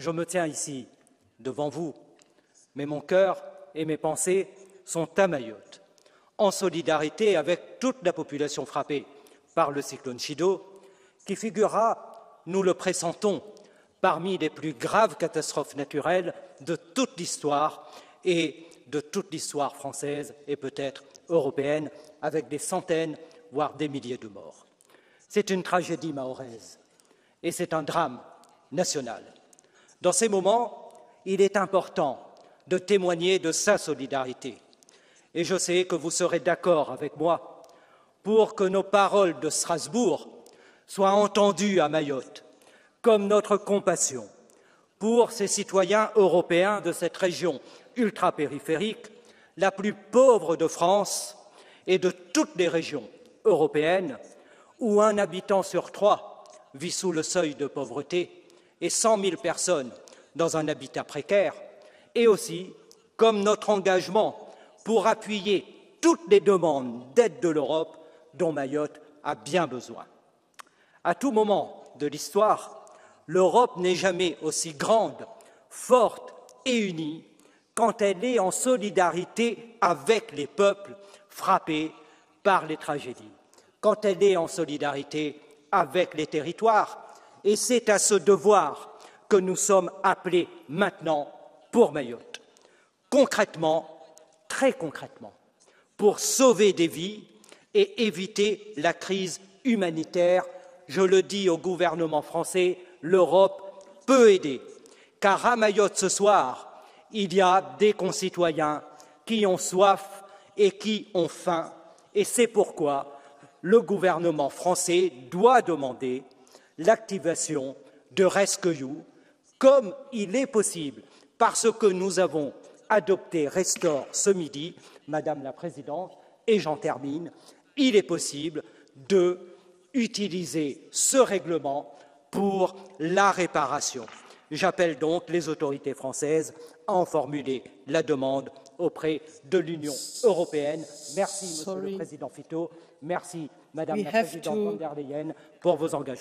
Je me tiens ici devant vous, mais mon cœur et mes pensées sont à Mayotte, en solidarité avec toute la population frappée par le cyclone Chido, qui figurera, nous le pressentons, parmi les plus graves catastrophes naturelles de toute l'histoire et de toute l'histoire française et peut-être européenne, avec des centaines, voire des milliers de morts. C'est une tragédie mahoraise et c'est un drame national. Dans ces moments, il est important de témoigner de sa solidarité. Et je sais que vous serez d'accord avec moi pour que nos paroles de Strasbourg soient entendues à Mayotte, comme notre compassion pour ces citoyens européens de cette région ultrapériphérique, la plus pauvre de France et de toutes les régions européennes, où un habitant sur 3 vit sous le seuil de pauvreté et 100 000 personnes dans un habitat précaire, et aussi comme notre engagement pour appuyer toutes les demandes d'aide de l'Europe dont Mayotte a bien besoin. À tout moment de l'histoire, l'Europe n'est jamais aussi grande, forte et unie quand elle est en solidarité avec les peuples frappés par les tragédies, quand elle est en solidarité avec les territoires. Et c'est à ce devoir que nous sommes appelés maintenant pour Mayotte. Concrètement, très concrètement, pour sauver des vies et éviter la crise humanitaire, je le dis au gouvernement français, l'Europe peut aider, car à Mayotte ce soir, il y a des concitoyens qui ont soif et qui ont faim, et c'est pourquoi le gouvernement français doit demander l'activation de RescueU, comme il est possible, parce que nous avons adopté Restore ce midi, Madame la Présidente, et j'en termine, il est possible d'utiliser ce règlement pour la réparation. J'appelle donc les autorités françaises à en formuler la demande auprès de l'Union européenne. Merci, Monsieur le Président Fitto. Merci, Madame la Présidente von der Leyen, pour vos engagements.